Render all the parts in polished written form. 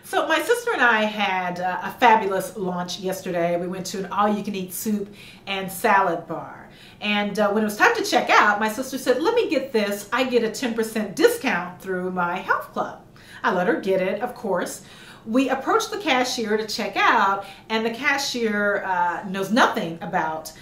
So my sister and I had a fabulous lunch yesterday. We went to an all-you-can-eat soup and salad bar. And when it was time to check out, my sister said, let me get this. I get a 10% discount through my health club. I let her get it, of course. We approached the cashier to check out, and the cashier knows nothing about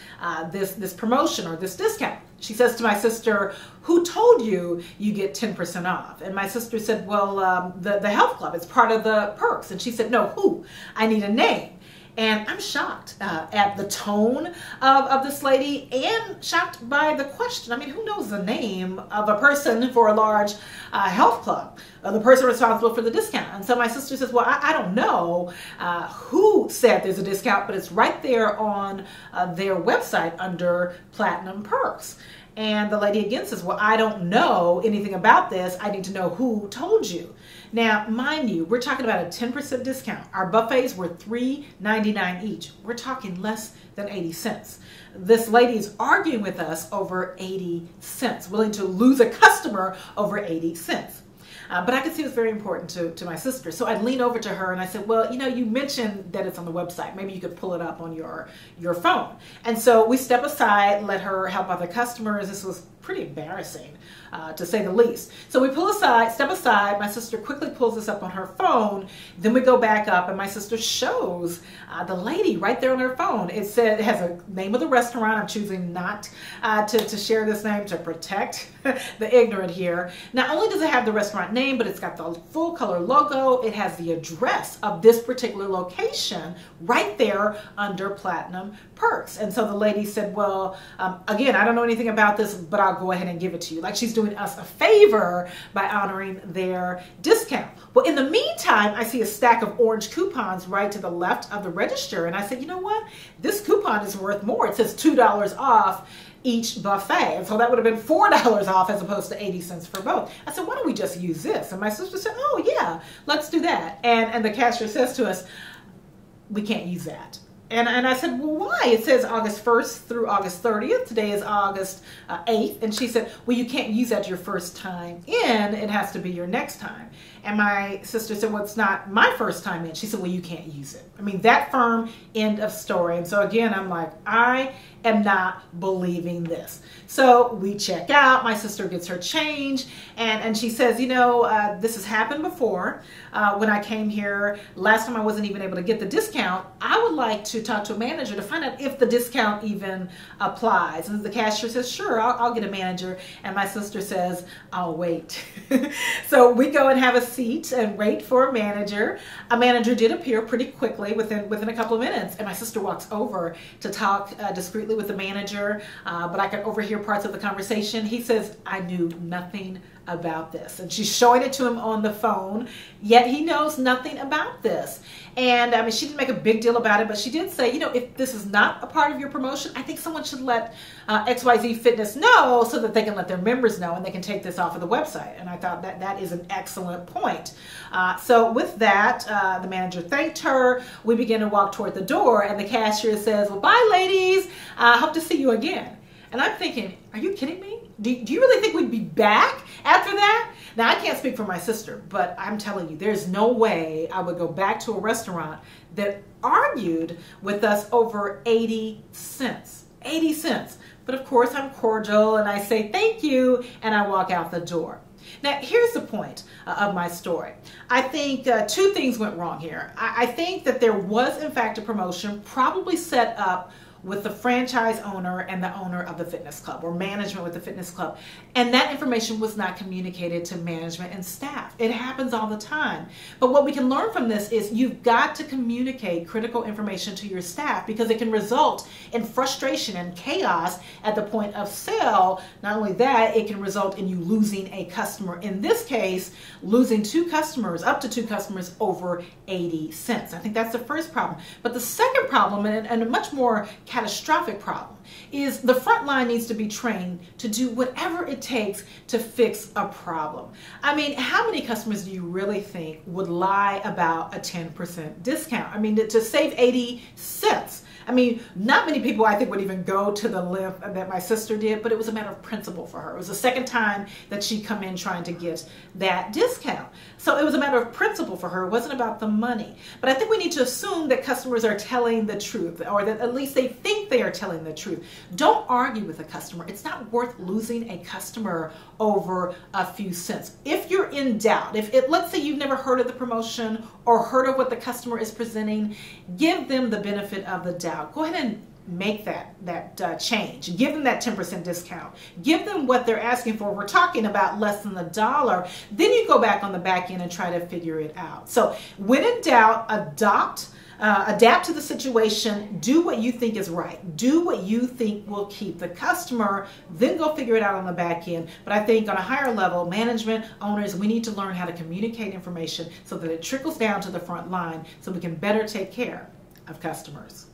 this promotion or this discount. She says to my sister, who told you you get 10% off? And my sister said, well, the health club, it's part of the perks. And she said, no, who? I need a name. And I'm shocked at the tone of this lady and shocked by the question. I mean, who knows the name of a person for a large health club, the person responsible for the discount? And so my sister says, well, I don't know who said there's a discount, but it's right there on their website under Platinum Perks. And the lady again says, well, I don't know anything about this. I need to know who told you. Now, mind you, we're talking about a 10% discount. Our buffets were $3.99 each. We're talking less than 80 cents. This lady is arguing with us over 80 cents, willing to lose a customer over 80 cents. But I could see it was very important to my sister. So I'd lean over to her and I said, well, you know, you mentioned that it's on the website. Maybe you could pull it up on your phone. And so we step aside, let her help other customers. This was pretty embarrassing, to say the least. So we step aside. My sister quickly pulls this up on her phone. Then we go back up and my sister shows the lady right there on her phone. It has a name of the restaurant. I'm choosing not to share this name to protect the ignorant here. Not only does it have the restaurant name, but it's got the full color logo. It has the address of this particular location right there under Platinum Perks. And so the lady said, well, again, I don't know anything about this, but I'll go ahead and give it to you. Like she's doing us a favor by honoring their discount. Well, in the meantime, I see a stack of orange coupons right to the left of the register. And I said, you know what? This coupon is worth more. It says $2 off each buffet. And so that would have been $4 off as opposed to 80 cents for both. I said, why don't we just use this? And my sister said, oh yeah, let's do that. And the cashier says to us, we can't use that. And I said, well, why? It says August 1st through August 30th. Today is August 8th. And she said, well, you can't use that your first time in. It has to be your next time. And my sister said, well, it's not my first time in. She said, well, you can't use it. I mean, that firm, end of story. And so again, I'm like, I am not believing this. So we check out. My sister gets her change. And she says, you know, this has happened before. When I came here, last time I wasn't even able to get the discount. I would like to talk to a manager to find out if the discount even applies. And the cashier says, sure, I'll get a manager. And my sister says, I'll wait. So we go and have a seat and wait for a manager. A manager did appear pretty quickly within a couple of minutes. And my sister walks over to talk discreetly with the manager, but I could overhear parts of the conversation. He says, I knew nothing about this. And she's showing it to him on the phone, yet he knows nothing about this. And I mean, she didn't make a big deal about it, but she did say, you know, if this is not a part of your promotion, I think someone should let XYZ Fitness know so that they can let their members know and they can take this off of the website. And I thought that is an excellent point. So with that, the manager thanked her. We began to walk toward the door and the cashier says, well, bye ladies. Hope to see you again. And I'm thinking, are you kidding me? Do you really think we'd be back after that? Now, I can't speak for my sister, but I'm telling you, there's no way I would go back to a restaurant that argued with us over 80 cents. 80 cents. But of course, I'm cordial and I say thank you and I walk out the door. Now, here's the point of my story. I think two things went wrong here. I think that there was, in fact, a promotion probably set up with the franchise owner and the owner of the fitness club, or management with the fitness club. And that information was not communicated to management and staff. It happens all the time. But what we can learn from this is you've got to communicate critical information to your staff because it can result in frustration and chaos at the point of sale. Not only that, it can result in you losing a customer. In this case, losing up to two customers over 80 cents. I think that's the first problem. But the second problem, and a much more catastrophic problem, is the front line needs to be trained to do whatever it takes to fix a problem. I mean, how many customers do you really think would lie about a 10% discount? I mean, to save 80 cents. I mean, not many people I think would even go to the length that my sister did, but it was a matter of principle for her. It was the second time that she'd come in trying to get that discount. So it was a matter of principle for her. It wasn't about the money. But I think we need to assume that customers are telling the truth, or that at least they think they are telling the truth. Don't argue with a customer. It's not worth losing a customer over a few cents. If you're in doubt, if let's say you've never heard of the promotion or heard of what the customer is presenting, give them the benefit of the doubt. Go ahead and make that change. Give them that 10% discount. Give them what they're asking for. We're talking about less than $1. Then you go back on the back end and try to figure it out. So when in doubt, adapt to the situation. Do what you think is right. Do what you think will keep the customer. Then go figure it out on the back end. But I think on a higher level, management, owners, we need to learn how to communicate information so that it trickles down to the front line so we can better take care of customers.